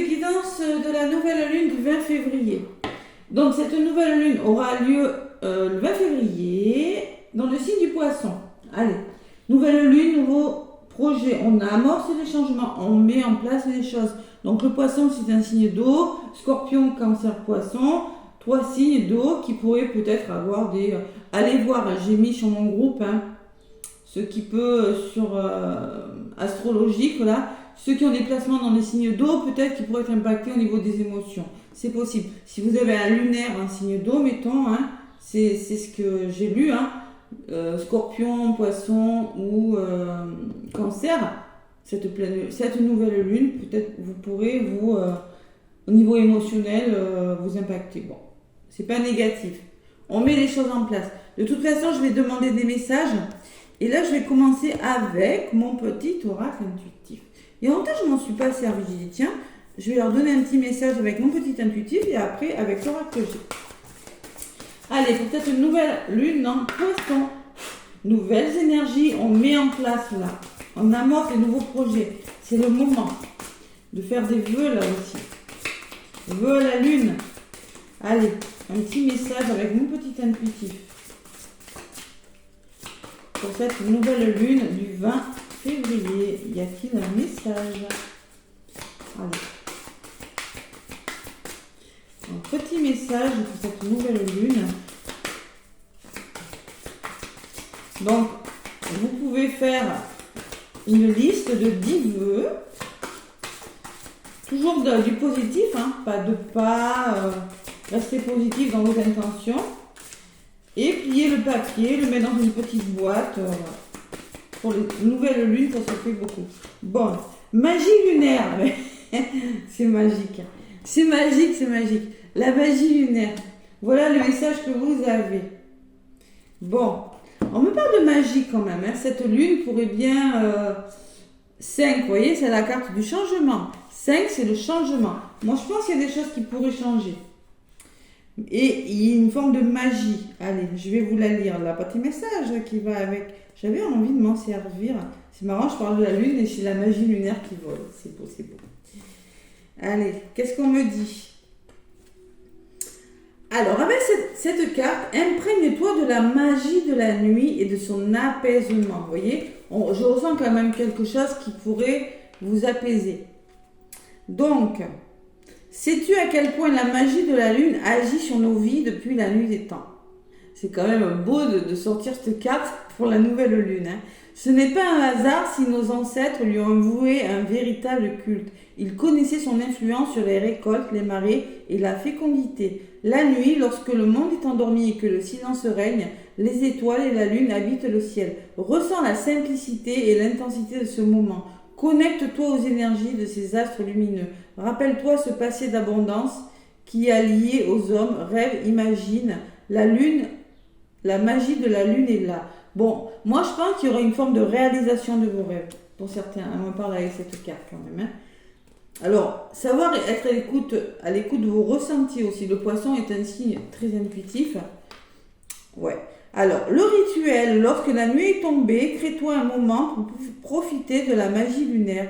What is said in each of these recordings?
guidance de la nouvelle lune du 20 février. Donc cette nouvelle lune aura lieu le 20 février dans le signe du poisson. Allez, nouvelle lune, nouveau projet. On amorce les changements, on met en place les choses. Donc le poisson c'est un signe d'eau, scorpion, cancer, poisson, 3 signes d'eau qui pourraient peut-être avoir des... allez voir, j'ai mis sur mon groupe, ce qui peut sur astrologique là, ceux qui ont des placements dans les signes d'eau, peut-être qu'ils pourraient être impactés au niveau des émotions. C'est possible. Si vous avez un lunaire, un signe d'eau, mettons, c'est ce que j'ai lu, scorpion, poisson ou cancer, cette nouvelle lune, peut-être vous pourrez vous, au niveau émotionnel, vous impacter. Bon, c'est pas négatif. On met les choses en place. De toute façon, je vais demander des messages. Et là, je vais commencer avec mon petit oracle intuitif. Et en fait, je ne m'en suis pas servi. J'ai dit, tiens, je vais leur donner un petit message avec mon petit intuitif et après avec l'oracle que j'ai. Allez, pour cette nouvelle lune en poisson, nouvelles énergies, on met en place là. On amorce les nouveaux projets. C'est le moment de faire des vœux là aussi. Vœux à la lune. Allez, un petit message avec mon petit intuitif. Pour cette nouvelle lune du 20 février, y a-t-il un message? Allez. Un petit message pour cette nouvelle lune. Donc, vous pouvez faire une liste de 10 vœux. Toujours du positif, restez positif dans vos intentions. Et plier le papier, le mettre dans une petite boîte. Pour les nouvelles lunes, ça se fait beaucoup. Bon, magie lunaire. C'est magique. C'est magique, c'est magique. La magie lunaire. Voilà le message que vous avez. Bon, on me parle de magie quand même. Cette lune pourrait bien... 5, vous voyez, c'est la carte du changement. 5, c'est le changement. Moi, je pense qu'il y a des choses qui pourraient changer. Et il y a une forme de magie. Allez, je vais vous la lire. Là, petit message qui va avec. J'avais envie de m'en servir. C'est marrant, je parle de la lune et c'est la magie lunaire qui vole. C'est beau, c'est beau. Allez, qu'est-ce qu'on me dit? Alors, avec cette carte, imprègne-toi de la magie de la nuit et de son apaisement. Vous voyez, je ressens quand même quelque chose qui pourrait vous apaiser. Donc, sais-tu à quel point la magie de la lune agit sur nos vies depuis la nuit des temps? C'est quand même beau de sortir cette carte pour la nouvelle lune. Ce n'est pas un hasard si nos ancêtres lui ont voué un véritable culte. Ils connaissaient son influence sur les récoltes, les marées et la fécondité. La nuit, lorsque le monde est endormi et que le silence règne, les étoiles et la lune habitent le ciel. Ressens la simplicité et l'intensité de ce moment. Connecte-toi aux énergies de ces astres lumineux. Rappelle-toi ce passé d'abondance qui a lié aux hommes. Rêve, imagine. La lune, la magie de la lune est là. Bon, moi je pense qu'il y aura une forme de réalisation de vos rêves. Pour certains, on me parle avec cette carte quand même. Alors, savoir être à l'écoute de vos ressentis aussi. Le poisson est un signe très intuitif. Ouais. Alors, le rituel, lorsque la nuit est tombée, crée-toi un moment pour profiter de la magie lunaire.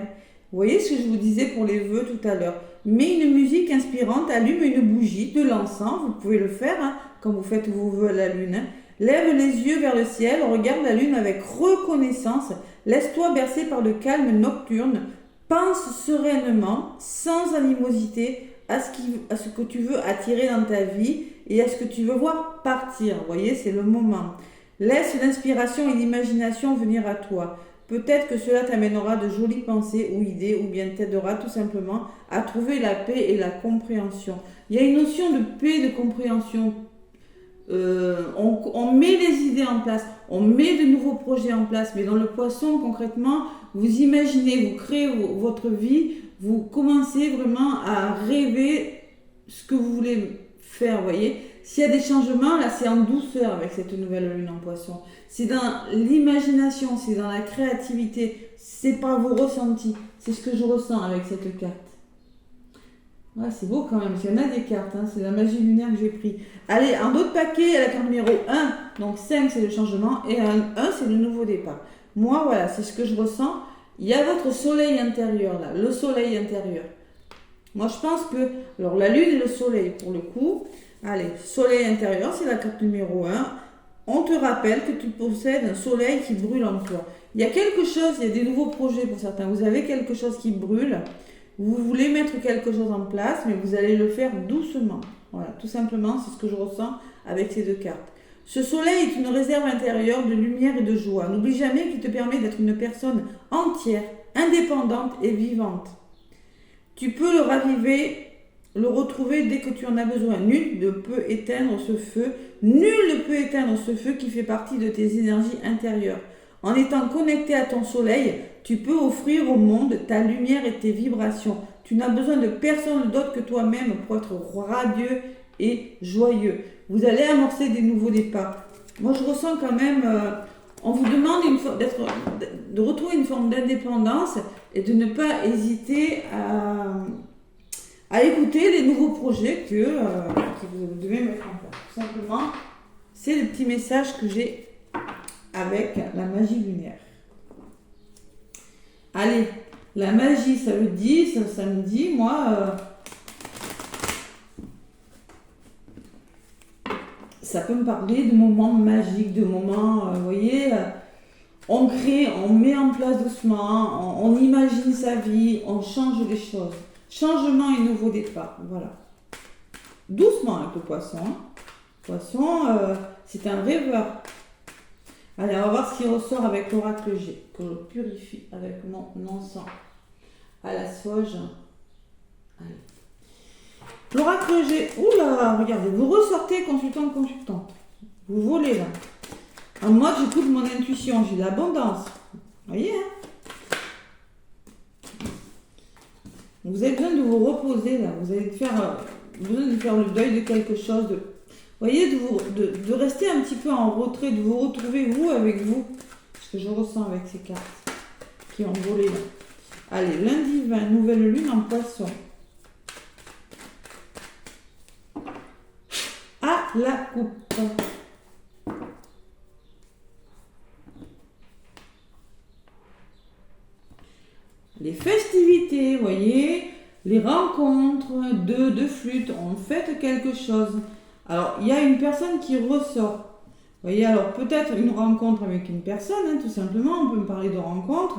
Vous voyez ce que je vous disais pour les vœux tout à l'heure. Mets une musique inspirante, allume une bougie, de l'encens, vous pouvez le faire quand vous faites vos vœux à la lune. Lève les yeux vers le ciel, regarde la lune avec reconnaissance, laisse-toi bercer par le calme nocturne, pense sereinement, sans animosité, à ce que tu veux attirer dans ta vie et à ce que tu veux voir partir. Vous voyez, c'est le moment. Laisse l'inspiration et l'imagination venir à toi. Peut-être que cela t'amènera de jolies pensées ou idées ou bien t'aidera tout simplement à trouver la paix et la compréhension. Il y a une notion de paix et de compréhension. On met les idées en place, on met de nouveaux projets en place, mais dans le poisson concrètement, vous imaginez, vous créez votre vie, vous commencez vraiment à rêver ce que vous voulez faire, vous voyez. S'il y a des changements, là c'est en douceur avec cette nouvelle lune en poisson. C'est dans l'imagination, c'est dans la créativité, c'est par vos ressentis. C'est ce que je ressens avec cette carte. Ouais, c'est beau quand même, il y en a des cartes, c'est la magie lunaire que j'ai pris. Allez, un autre paquet, la carte numéro 1, donc 5 c'est le changement, et 1 c'est le nouveau départ. Moi, voilà, c'est ce que je ressens. Il y a votre soleil intérieur là, le soleil intérieur. Moi, je pense que, alors la lune et le soleil, pour le coup, allez, soleil intérieur, c'est la carte numéro 1. On te rappelle que tu possèdes un soleil qui brûle en toi. Il y a quelque chose, il y a des nouveaux projets pour certains. Vous avez quelque chose qui brûle. Vous voulez mettre quelque chose en place, mais vous allez le faire doucement. Voilà, tout simplement, c'est ce que je ressens avec ces deux cartes. Ce soleil est une réserve intérieure de lumière et de joie. N'oublie jamais qu'il te permet d'être une personne entière, indépendante et vivante. Tu peux le raviver, le retrouver dès que tu en as besoin. Nul ne peut éteindre ce feu. Nul ne peut éteindre ce feu qui fait partie de tes énergies intérieures. En étant connecté à ton soleil, tu peux offrir au monde ta lumière et tes vibrations. Tu n'as besoin de personne d'autre que toi-même pour être radieux et joyeux. Vous allez amorcer des nouveaux départs. Moi, je ressens quand même... on vous demande de retrouver une forme d'indépendance et de ne pas hésiter à écouter les nouveaux projets que vous devez mettre en place. Tout simplement, c'est le petit message que j'ai avec la magie lunaire. Allez, la magie, ça me dit, moi, ça peut me parler de moments magiques, de moments, vous voyez, on crée, on met en place doucement, on imagine sa vie, on change les choses. Changement et nouveau départ, voilà. Doucement avec le poisson. Hein. Poisson, c'est un rêveur. Allez, on va voir ce qui ressort avec l'oracle G, que je purifie avec mon encens à la sauge. Allez. L'oracle G, oula, regardez, vous ressortez consultante. Vous volez là. Alors moi, j'écoute mon intuition, j'ai l'abondance. Vous voyez, hein? Vous avez besoin de vous reposer là, vous avez besoin de faire le deuil de quelque chose, vous voyez, de rester un petit peu en retrait, de vous retrouver vous avec vous. Ce que je ressens avec ces cartes qui ont volé là. Allez, lundi 20, nouvelle lune en poisson. À la coupe. Les festivités, vous voyez, les rencontres, deux flûtes, on fête quelque chose. Alors, il y a une personne qui ressort. Vous voyez, alors peut-être une rencontre avec une personne, hein, tout simplement. On peut me parler de rencontre.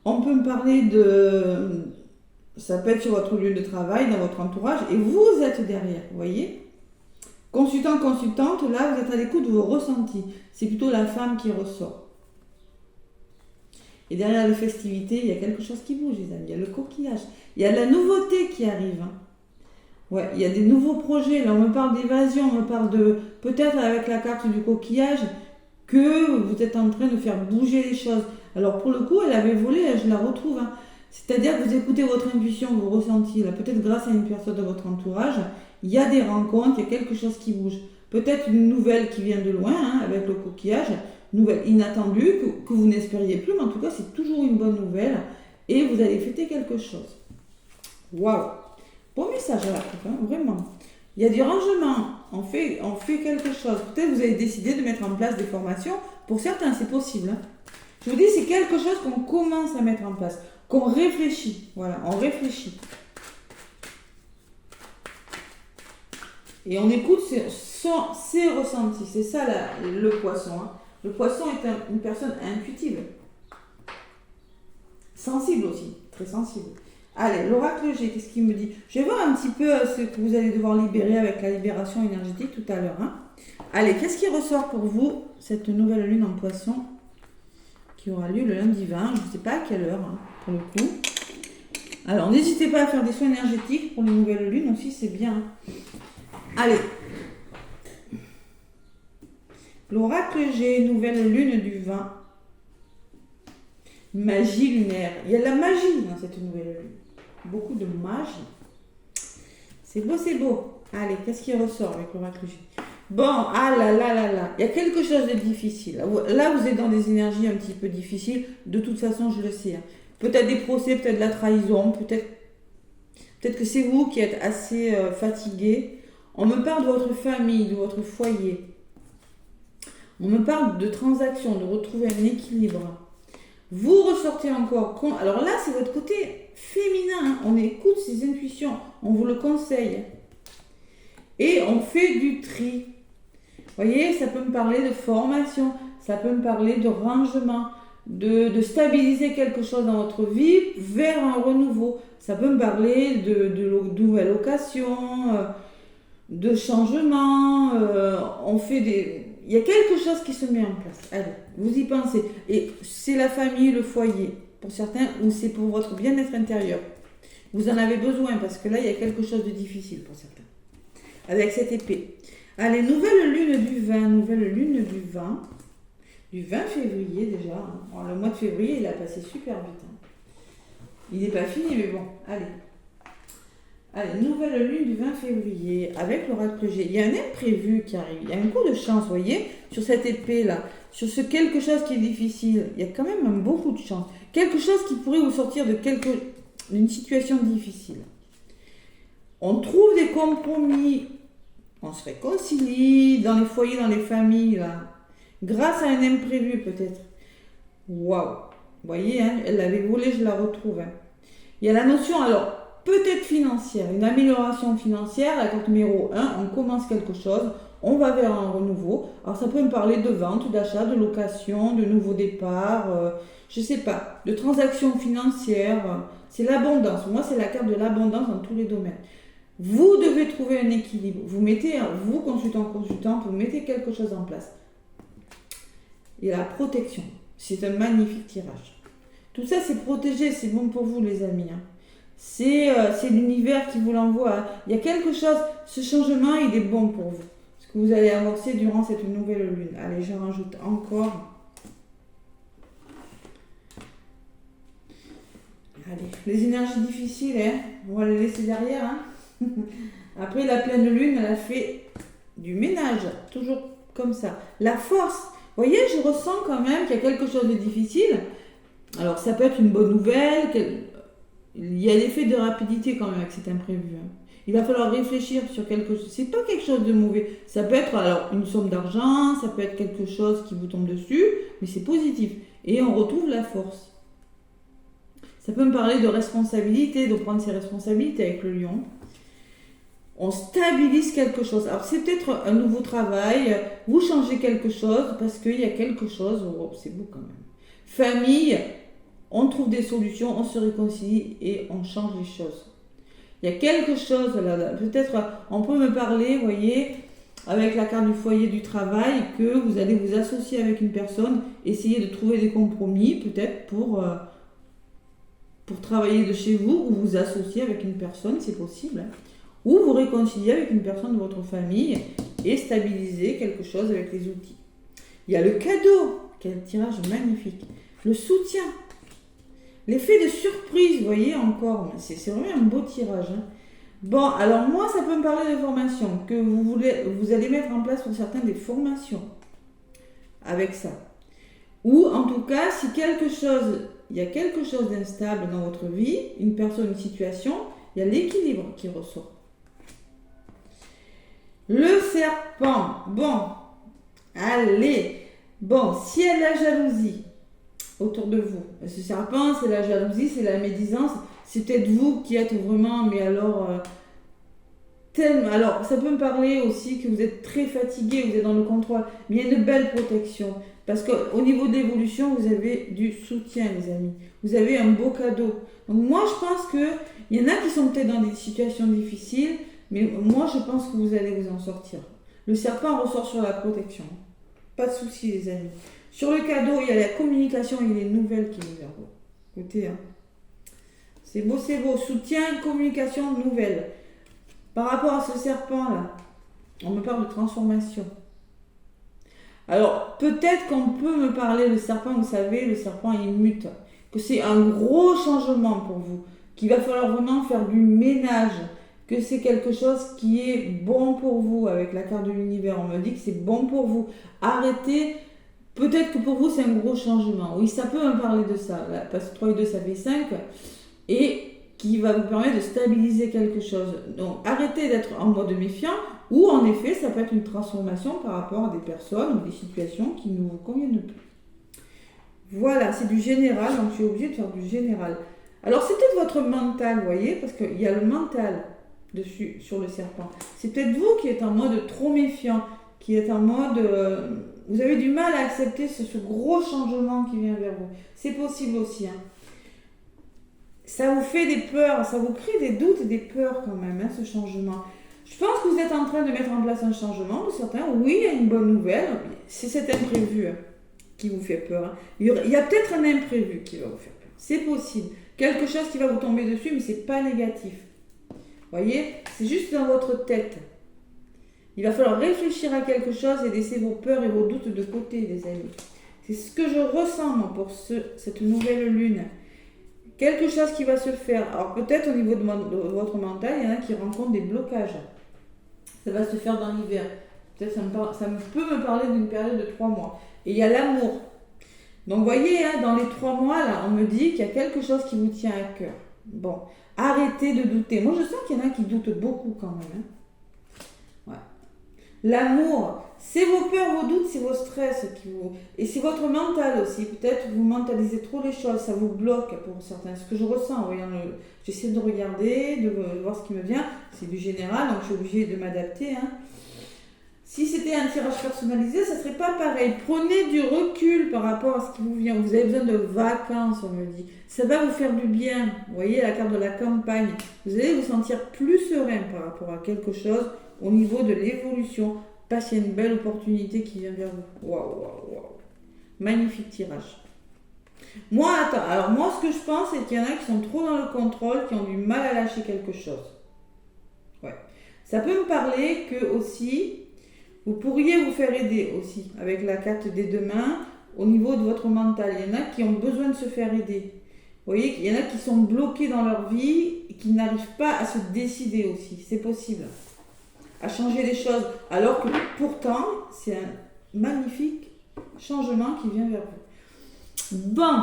On peut me parler de... Ça peut être sur votre lieu de travail, dans votre entourage. Et vous êtes derrière, vous voyez. Consultante, là, vous êtes à l'écoute de vos ressentis. C'est plutôt la femme qui ressort. Et derrière les festivités, il y a quelque chose qui bouge, les amis. Il y a le coquillage. Il y a de la nouveauté qui arrive. Hein. Ouais, il y a des nouveaux projets. Là, on me parle d'évasion, on me parle de... Peut-être avec la carte du coquillage, que vous êtes en train de faire bouger les choses. Alors, pour le coup, elle avait volé, je la retrouve. Hein. C'est-à-dire que vous écoutez votre intuition, vos ressentis. Là, peut-être grâce à une personne de votre entourage, il y a des rencontres, il y a quelque chose qui bouge. Peut-être une nouvelle qui vient de loin, hein, avec le coquillage. Nouvelle inattendue, que vous n'espériez plus, mais en tout cas, c'est toujours une bonne nouvelle. Et vous allez fêter quelque chose. Waouh! Bon message à la coupe, hein, vraiment. Il y a du rangement, on fait quelque chose. Peut-être vous avez décidé de mettre en place des formations. Pour certains, c'est possible. Hein. Je vous dis, c'est quelque chose qu'on commence à mettre en place, qu'on réfléchit. Voilà, on réfléchit. Et on écoute ses ressentis. C'est ça le poisson. Hein. Le poisson est une personne intuitive. Sensible aussi, très sensible. Allez, l'oracle G, qu'est-ce qu'il me dit? Je vais voir un petit peu ce que vous allez devoir libérer avec la libération énergétique tout à l'heure. Hein. Allez, qu'est-ce qui ressort pour vous, cette nouvelle lune en poisson qui aura lieu le lundi 20, je ne sais pas à quelle heure, hein, pour le coup. Alors, n'hésitez pas à faire des soins énergétiques pour les nouvelles lunes aussi, c'est bien. Allez. L'oracle G, nouvelle lune du 20. Magie lunaire. Il y a de la magie dans cette nouvelle lune. Beaucoup de magie. C'est beau, c'est beau. Allez, qu'est-ce qui ressort avec l'oracle G? Bon, ah là là là là. Il y a quelque chose de difficile. Là, vous êtes dans des énergies un petit peu difficiles. De toute façon, je le sais. Hein. Peut-être des procès, peut-être de la trahison, peut-être que c'est vous qui êtes assez fatigué. On me parle de votre famille, de votre foyer. On me parle de transactions, de retrouver un équilibre. Vous ressortez encore. Alors là, c'est votre côté féminin. Hein. On écoute ses intuitions. On vous le conseille. Et on fait du tri. Vous voyez, ça peut me parler de formation. Ça peut me parler de rangement. De stabiliser quelque chose dans votre vie vers un renouveau. Ça peut me parler de nouvelles locations, de changements. Il y a quelque chose qui se met en place. Allez, vous y pensez. Et c'est la famille, le foyer, pour certains, ou c'est pour votre bien-être intérieur. Vous en avez besoin parce que là, il y a quelque chose de difficile pour certains. Avec cette épée. Allez, nouvelle lune du 20. Nouvelle lune du 20. Du 20 février déjà. Bon, le mois de février, il a passé super vite. Hein. Il n'est pas fini, mais bon, allez. Allez, nouvelle lune du 20 février, avec l'oracle que j'ai. Il y a un imprévu qui arrive. Il y a un coup de chance, vous voyez, sur cette épée-là. Sur ce quelque chose qui est difficile. Il y a quand même un beau coup de chance. Quelque chose qui pourrait vous sortir d'une situation difficile. On trouve des compromis. On se réconcilie dans les foyers, dans les familles, là. Grâce à un imprévu, peut-être. Waouh! Vous voyez, hein, elle l'avait volé, je la retrouve. Hein. Il y a la notion, alors, peut-être financière, une amélioration financière, la carte numéro 1, on commence quelque chose, on va vers un renouveau. Alors, ça peut me parler de vente, d'achat, de location, de nouveaux départs, je ne sais pas, de transactions financières. C'est l'abondance. Moi, c'est la carte de l'abondance dans tous les domaines. Vous devez trouver un équilibre. Vous, consultant, vous mettez quelque chose en place. Et la protection, c'est un magnifique tirage. Tout ça, c'est protégé, c'est bon pour vous, les amis. Hein. C'est l'univers qui vous l'envoie. Hein. Il y a quelque chose, ce changement, il est bon pour vous. Ce que vous allez amorcer durant cette nouvelle lune. Allez, je rajoute encore. Allez, les énergies difficiles, hein, on va les laisser derrière. Hein. Après, la pleine lune, elle a fait du ménage, toujours comme ça. La force. Vous voyez, je ressens quand même qu'il y a quelque chose de difficile. Alors, ça peut être une bonne nouvelle. Il y a l'effet de rapidité quand même avec cet imprévu. Hein. Il va falloir réfléchir sur quelque chose. C'est pas quelque chose de mauvais. Ça peut être alors une somme d'argent, ça peut être quelque chose qui vous tombe dessus, mais c'est positif. Et on retrouve la force. Ça peut me parler de responsabilité, de prendre ses responsabilités avec le lion. On stabilise quelque chose. Alors, c'est peut-être un nouveau travail. Vous changez quelque chose parce qu'il y a quelque chose. Oh, c'est beau quand même. Famille, on trouve des solutions, on se réconcilie et on change les choses. Il y a quelque chose là. Peut-être, on peut me parler, vous voyez, avec la carte du foyer du travail, que vous allez vous associer avec une personne, essayer de trouver des compromis, peut-être pour travailler de chez vous, ou vous associer avec une personne, c'est possible. Hein. Ou vous réconcilier avec une personne de votre famille et stabiliser quelque chose avec les outils. Il y a le cadeau, quel tirage magnifique. Le soutien, l'effet de surprise, vous voyez encore, c'est vraiment un beau tirage. Hein. Bon, alors moi, ça peut me parler de formation, que vous allez mettre en place pour certains des formations avec ça. Ou en tout cas, si il y a quelque chose d'instable dans votre vie, une personne, une situation, il y a l'équilibre qui ressort. Le serpent, bon, allez, bon, s'il y a de la jalousie autour de vous, ce serpent, c'est la jalousie, c'est la médisance, c'est peut-être vous qui êtes vraiment, mais alors, alors, ça peut me parler aussi que vous êtes très fatigué, vous êtes dans le contrôle, mais il y a une belle protection, parce qu'au niveau de l'évolution, vous avez du soutien, les amis, vous avez un beau cadeau. Donc moi, je pense qu'il y en a qui sont peut-être dans des situations difficiles, mais moi, je pense que vous allez vous en sortir. Le serpent ressort sur la protection. Pas de souci, les amis. Sur le cadeau, il y a la communication et les nouvelles qui nous arrivent. Écoutez, hein. C'est beau, c'est beau. Soutien, communication, nouvelles. Par rapport à ce serpent-là, on me parle de transformation. Alors, peut-être qu'on peut me parler, le serpent, vous savez, le serpent, il mute. Que c'est un gros changement pour vous. Qu'il va falloir vraiment faire du ménage. Que c'est quelque chose qui est bon pour vous avec la carte de l'univers. On me dit que c'est bon pour vous. Arrêtez. Peut-être que pour vous, c'est un gros changement. Oui, ça peut me parler de ça. Là, parce que 3 et 2, ça fait 5. Et qui va vous permettre de stabiliser quelque chose. Donc, arrêtez d'être en mode méfiant. Ou, en effet, ça peut être une transformation par rapport à des personnes ou des situations qui ne vous conviennent plus. Voilà, c'est du général, donc je suis obligée de faire du général. Alors, c'est peut-être votre mental, vous voyez, parce qu'il y a le mental dessus, sur le serpent. C'est peut-être vous qui êtes en mode trop méfiant, qui êtes en mode... vous avez du mal à accepter ce gros changement qui vient vers vous. C'est possible aussi, hein. Ça vous fait des peurs, ça vous crée des doutes et des peurs quand même, hein, ce changement. Je pense que vous êtes en train de mettre en place un changement, pour certains. Oui, il y a une bonne nouvelle, c'est cet imprévu, hein, qui vous fait peur, hein. Il y a peut-être un imprévu qui va vous faire peur. C'est possible. Quelque chose qui va vous tomber dessus, mais c'est pas négatif. Vous voyez, c'est juste dans votre tête. Il va falloir réfléchir à quelque chose et laisser vos peurs et vos doutes de côté, les amis. C'est ce que je ressens, moi, pour cette nouvelle lune. Quelque chose qui va se faire. Alors peut-être au niveau de votre mental, il y en a qui rencontrent des blocages. Ça va se faire dans l'hiver. Peut-être ça peut me parler d'une période de 3 mois. Et il y a l'amour. Donc vous voyez, hein, dans les 3 mois, là, on me dit qu'il y a quelque chose qui vous tient à cœur. Bon, arrêtez de douter. Moi, je sens qu'il y en a qui doutent beaucoup quand même, hein. Ouais. L'amour, c'est vos peurs, vos doutes, c'est vos stress qui vous... Et c'est votre mental aussi. Peut-être vous mentalisez trop les choses, ça vous bloque pour certains. Ce que je ressens en voyant j'essaie de regarder, de voir ce qui me vient. C'est du général, donc je suis obligée de m'adapter, hein. Si c'était un tirage personnalisé, ça ne serait pas pareil. Prenez du recul par rapport à ce qui vous vient. Vous avez besoin de vacances, on me dit. Ça va vous faire du bien. Vous voyez la carte de la campagne. Vous allez vous sentir plus serein par rapport à quelque chose au niveau de l'évolution. Parce qu'il y a une belle opportunité qui vient vers vous. Waouh, waouh, waouh. Magnifique tirage. Moi, attends. Alors moi, ce que je pense, c'est qu'il y en a qui sont trop dans le contrôle, qui ont du mal à lâcher quelque chose. Ouais. Ça peut me parler que aussi... Vous pourriez vous faire aider aussi avec la carte des 2 mains au niveau de votre mental. Il y en a qui ont besoin de se faire aider. Vous voyez qu'il y en a qui sont bloqués dans leur vie et qui n'arrivent pas à se décider aussi. C'est possible. À changer les choses. Alors que pourtant, c'est un magnifique changement qui vient vers vous. Bon.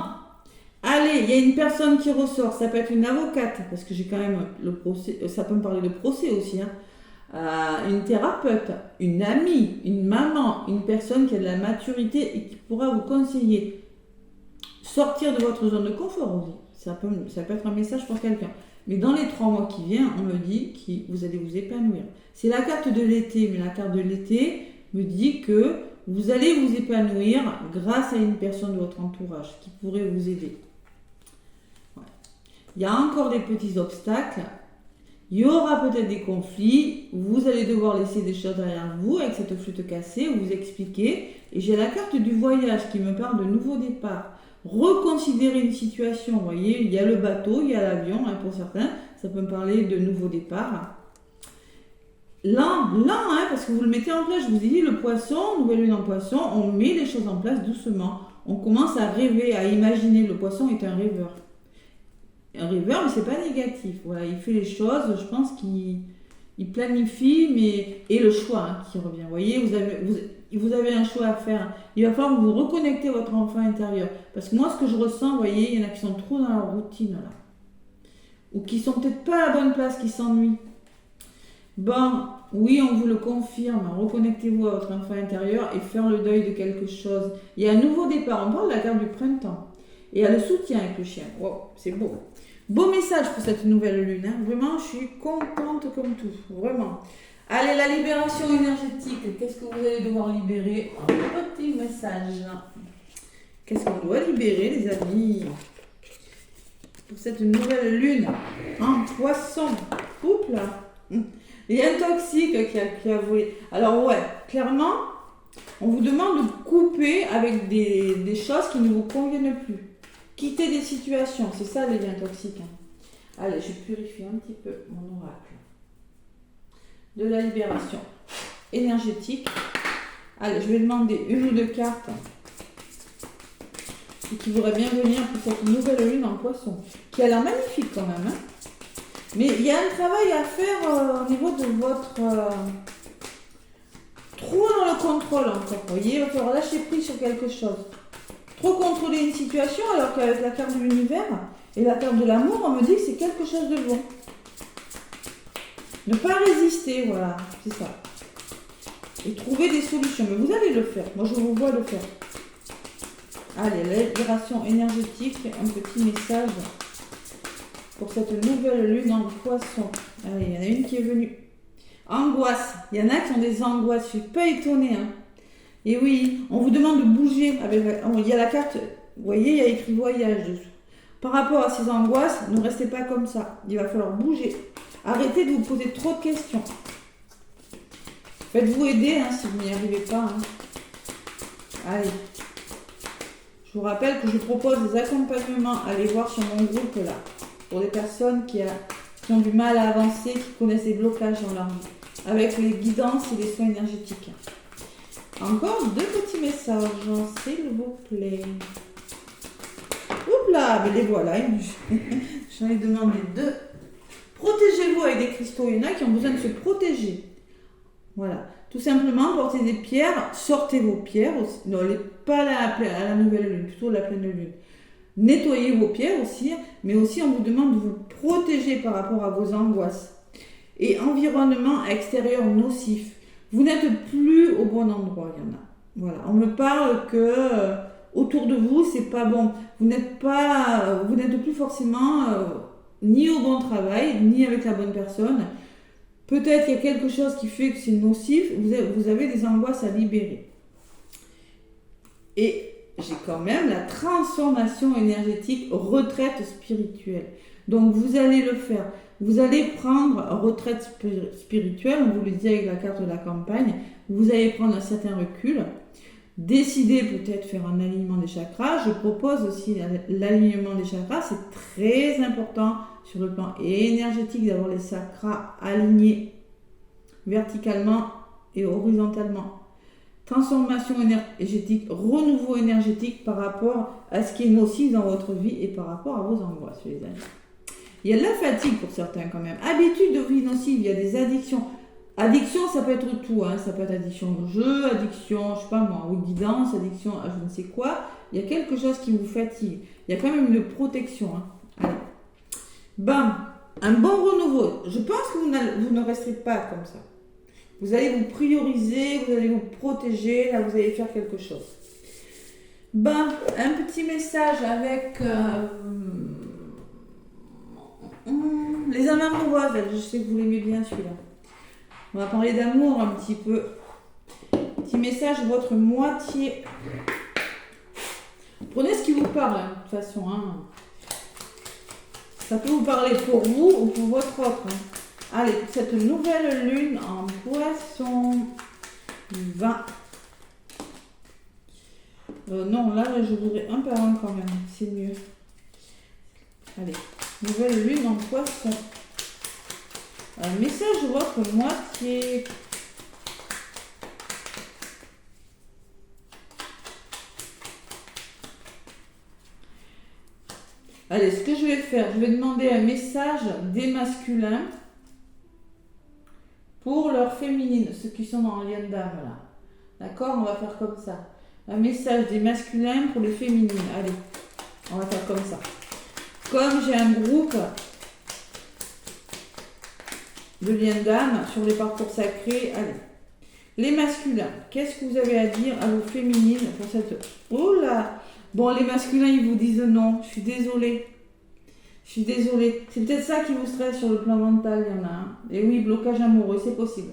Allez, il y a une personne qui ressort. Ça peut être une avocate parce que j'ai quand même le procès. Ça peut me parler de procès aussi, hein. Une thérapeute, une amie, une maman, une personne qui a de la maturité et qui pourra vous conseiller. Sortir de votre zone de confort aussi. Ça peut être un message pour quelqu'un. Mais dans les 3 mois qui viennent, on me dit que vous allez vous épanouir. C'est la carte de l'été, mais la carte de l'été me dit que vous allez vous épanouir grâce à une personne de votre entourage qui pourrait vous aider. Ouais. Il y a encore des petits obstacles. Il y aura peut-être des conflits, vous allez devoir laisser des choses derrière vous avec cette flûte cassée, vous expliquer. Et j'ai la carte du voyage qui me parle de nouveau départ. Reconsidérer une situation, vous voyez, il y a le bateau, il y a l'avion, hein, pour certains, ça peut me parler de nouveau départ. Lent, hein, parce que vous le mettez en place, je vous ai dit, le poisson, nouvelle lune en poisson, on met les choses en place doucement. On commence à rêver, à imaginer, le poisson est un rêveur. Un rêveur, mais c'est pas négatif. Voilà, il fait les choses, je pense qu'il planifie, mais et le choix, hein, qui revient. Vous voyez, vous avez un choix à faire. Il va falloir vous reconnecter à votre enfant intérieur. Parce que moi, ce que je ressens, vous voyez, il y en a qui sont trop dans leur routine, là. Ou qui sont peut-être pas à la bonne place, qui s'ennuient. Bon, oui, on vous le confirme. Reconnectez-vous à votre enfant intérieur et faire le deuil de quelque chose. Il y a un nouveau départ. On parle de la carte du printemps. Et il y a le soutien avec le chien. Wow, c'est beau. Beau message pour cette nouvelle lune, hein. Vraiment, je suis contente comme tout. Vraiment. Allez, la libération énergétique. Qu'est-ce que vous allez devoir libérer? Un petit message. Qu'est-ce qu'on doit libérer, les amis, pour cette nouvelle lune en poisson? Oups là. Il y a un toxique qui a volé. Alors ouais, clairement, on vous demande de couper avec des choses qui ne vous conviennent plus. Quitter des situations, c'est ça les liens toxiques, hein. Allez, je purifie un petit peu mon oracle. De la libération énergétique. Allez, je vais demander 1 ou 2 cartes qui voudraient bien venir pour cette nouvelle lune en poisson, qui a l'air magnifique quand même, hein. Mais il y a un travail à faire au niveau de votre... trop dans le contrôle encore, vous voyez, il va falloir lâcher prise sur quelque chose. Trop contrôler une situation alors qu'avec la carte de l'univers et la carte de l'amour, on me dit que c'est quelque chose de bon. Ne pas résister, voilà, c'est ça. Et trouver des solutions. Mais vous allez le faire, moi je vous vois le faire. Allez, libération énergétique, un petit message pour cette nouvelle lune en poisson. Allez, il y en a une qui est venue. Angoisse. Il y en a qui ont des angoisses. Je ne suis pas étonnée. Hein. Et oui, on vous demande de bouger. Il y a la carte, vous voyez, il y a écrit voyage dessous. Par rapport à ces angoisses, ne restez pas comme ça. Il va falloir bouger. Arrêtez de vous poser trop de questions. Faites-vous aider hein, si vous n'y arrivez pas. Hein. Allez. Je vous rappelle que je propose des accompagnements. Allez voir sur mon groupe là. Pour les personnes qui ont du mal à avancer, qui connaissent des blocages dans leur vie. Avec les guidances et les soins énergétiques. Encore 2 petits messages, s'il vous plaît. Oups là, mais les voilà. J'en ai demandé 2. Protégez-vous avec des cristaux. Il y en a qui ont besoin de se protéger. Voilà. Tout simplement, portez des pierres, sortez vos pierres. Non, pas à la nouvelle lune, plutôt la pleine lune. Nettoyez vos pierres aussi, mais aussi on vous demande de vous protéger par rapport à vos angoisses. Et environnement extérieur nocif. Vous n'êtes plus au bon endroit, il y en a. Voilà, on me parle que autour de vous, c'est pas bon. Vous n'êtes plus forcément ni au bon travail, ni avec la bonne personne. Peut-être qu'il y a quelque chose qui fait que c'est nocif. Vous avez des angoisses à libérer. Et j'ai quand même la transformation énergétique, retraite spirituelle. Donc vous allez le faire. Vous allez prendre retraite spirituelle, on vous le dit avec la carte de la campagne. Vous allez prendre un certain recul. Décider peut-être faire un alignement des chakras. Je propose aussi l'alignement des chakras. C'est très important sur le plan énergétique d'avoir les chakras alignés verticalement et horizontalement. Transformation énergétique, renouveau énergétique par rapport à ce qui est nocif dans votre vie et par rapport à vos angoisses, les amis. Il y a de la fatigue pour certains quand même. Habitude de vie nocive, il y a des addictions. Addiction, ça peut être tout. Hein. Ça peut être addiction au jeu, addiction, je sais pas moi, aux guidances, addiction à je ne sais quoi. Il y a quelque chose qui vous fatigue. Il y a quand même une protection. Hein. Allez. Bam, un bon renouveau. Je pense que vous ne resterez pas comme ça. Vous allez vous prioriser, vous allez vous protéger, là vous allez faire quelque chose. Bam, un petit message avec les âmes amoureuses. Je sais que vous l'aimez bien celui-là. On va parler d'amour un petit peu. Petit message, votre moitié. Prenez ce qui vous parle, hein, de toute façon. Hein. Ça peut vous parler pour vous ou pour votre autre. Hein. Allez, cette nouvelle lune en poisson 20. Non, là, je voudrais un par un quand même. C'est mieux. Allez, nouvelle lune en poisson. Un message de votre moitié. Allez, ce que je vais faire, je vais demander un message des masculins pour leurs féminines, ceux qui sont dans le lien d'âme là. D'accord, on va faire comme ça. Un message des masculins pour les féminines. Allez, on va faire comme ça. Comme j'ai un groupe de liens d'âme sur les parcours sacrés, allez. Les masculins, qu'est-ce que vous avez à dire à vos féminines pour cette... Oh là! Bon, les masculins, ils vous disent non, je suis désolée. Je suis désolée. C'est peut-être ça qui vous stresse sur le plan mental, il y en a un. Et oui, blocage amoureux, c'est possible.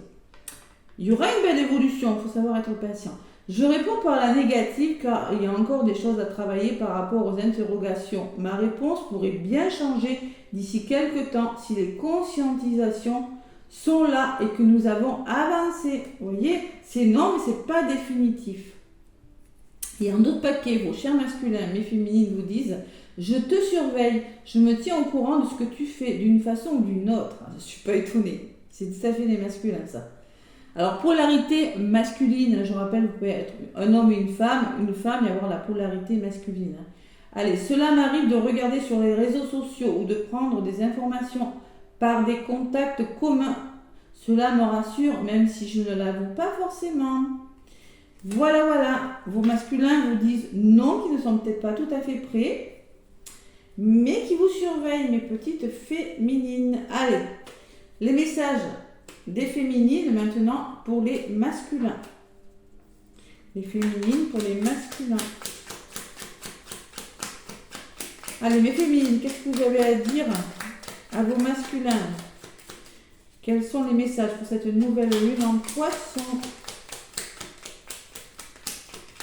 Il y aura une belle évolution, il faut savoir être patient. Je réponds par la négative car il y a encore des choses à travailler par rapport aux interrogations. Ma réponse pourrait bien changer d'ici quelques temps si les conscientisations sont là et que nous avons avancé. Vous voyez, c'est non, mais c'est pas définitif. Et un autre paquet, vos chers masculins, mes féminines vous disent « Je te surveille, je me tiens au courant de ce que tu fais d'une façon ou d'une autre. » Je ne suis pas étonnée, c'est tout à fait les masculins ça. Alors polarité masculine, je rappelle, vous pouvez être un homme et une femme et avoir la polarité masculine. Allez, cela m'arrive de regarder sur les réseaux sociaux ou de prendre des informations par des contacts communs. Cela me rassure même si je ne l'avoue pas forcément. Voilà, vos masculins vous disent non, qui ne sont peut-être pas tout à fait prêts, mais qui vous surveillent, mes petites féminines. Allez, les messages des féminines maintenant pour les masculins. Les féminines pour les masculins. Allez, mes féminines, qu'est-ce que vous avez à dire à vos masculins? Quels sont les messages pour cette nouvelle lune en Poisson?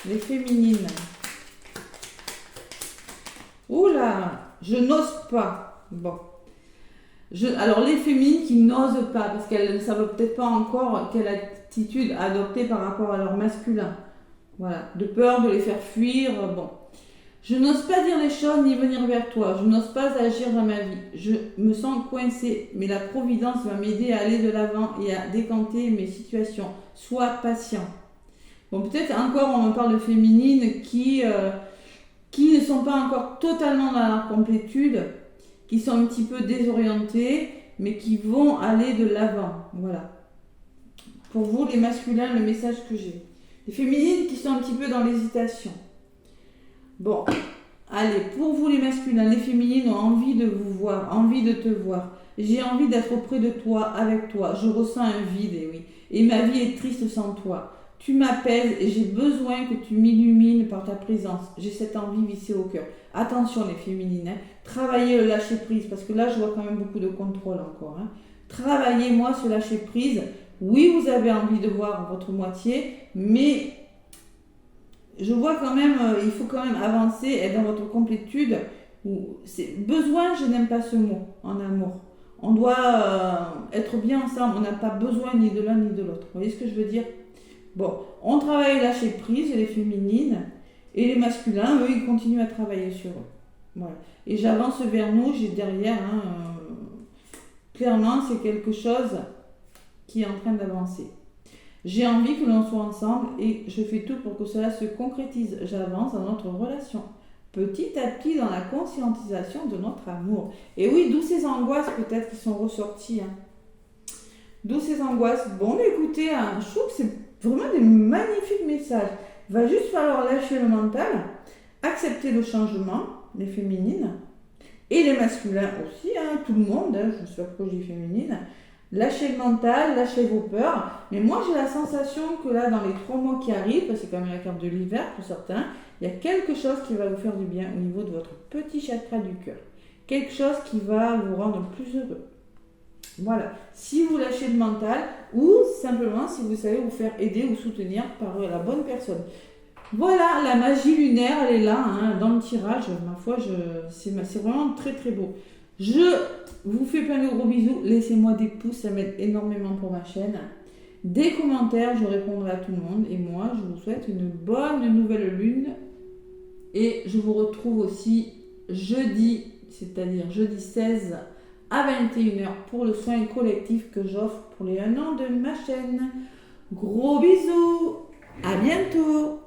Les féminines. Oula, je n'ose pas. Bon. Alors, les féminines qui n'osent pas, parce qu'elles ne savent peut-être pas encore quelle attitude adopter par rapport à leur masculin. Voilà, de peur de les faire fuir. Bon. Je n'ose pas dire les choses ni venir vers toi. Je n'ose pas agir dans ma vie. Je me sens coincée, mais la providence va m'aider à aller de l'avant et à décanter mes situations. Sois patient. Bon, peut-être encore, on me parle de féminines qui ne sont pas encore totalement dans la complétude, qui sont un petit peu désorientées, mais qui vont aller de l'avant. Voilà. Pour vous, les masculins, le message que j'ai. Les féminines qui sont un petit peu dans l'hésitation. Bon, allez, pour vous les masculins, les féminines ont envie de vous voir, envie de te voir. J'ai envie d'être auprès de toi, avec toi. Je ressens un vide, et oui. Et ma vie est triste sans toi. Tu m'apaises et j'ai besoin que tu m'illumines par ta présence. J'ai cette envie vissée au cœur. Attention les féminines, hein. Travaillez le lâcher prise, parce que là je vois quand même beaucoup de contrôle encore. Hein. Travaillez-moi ce lâcher prise. Oui, vous avez envie de voir votre moitié, mais je vois quand même, il faut quand même avancer, être dans votre complétude. Besoin, je n'aime pas ce mot en amour. On doit être bien ensemble, on n'a pas besoin ni de l'un ni de l'autre. Vous voyez ce que je veux dire? Bon, on travaille lâcher prise, les féminines, et les masculins, eux, ils continuent à travailler sur eux. Voilà. Et j'avance vers nous, j'ai derrière, clairement, c'est quelque chose qui est en train d'avancer. J'ai envie que l'on soit ensemble et je fais tout pour que cela se concrétise. J'avance dans notre relation, petit à petit dans la conscientisation de notre amour. Et oui, d'où ces angoisses peut-être qui sont ressorties. Hein. D'où ces angoisses. Bon, écoutez, je trouve que c'est vraiment des magnifiques messages. Il va juste falloir lâcher le mental, accepter le changement, les féminines, et les masculins aussi, hein, tout le monde, hein, je suis approchée féminine. Lâchez le mental, lâchez vos peurs. Mais moi, j'ai la sensation que là, dans les 3 mois qui arrivent, parce que c'est quand même la carte de l'hiver pour certains, il y a quelque chose qui va vous faire du bien au niveau de votre petit chakra du cœur. Quelque chose qui va vous rendre plus heureux. Voilà. Si vous lâchez le mental, ou simplement si vous savez vous faire aider ou soutenir par la bonne personne. Voilà, la magie lunaire, elle est là, hein, dans le tirage. Ma foi, c'est vraiment très très beau. Je vous fais plein de gros bisous. Laissez-moi des pouces, ça m'aide énormément pour ma chaîne. Des commentaires, je répondrai à tout le monde. Et moi, je vous souhaite une bonne nouvelle lune. Et je vous retrouve aussi jeudi, c'est-à-dire jeudi 16 à 21h pour le soin collectif que j'offre pour les 1 an de ma chaîne. Gros bisous, à bientôt.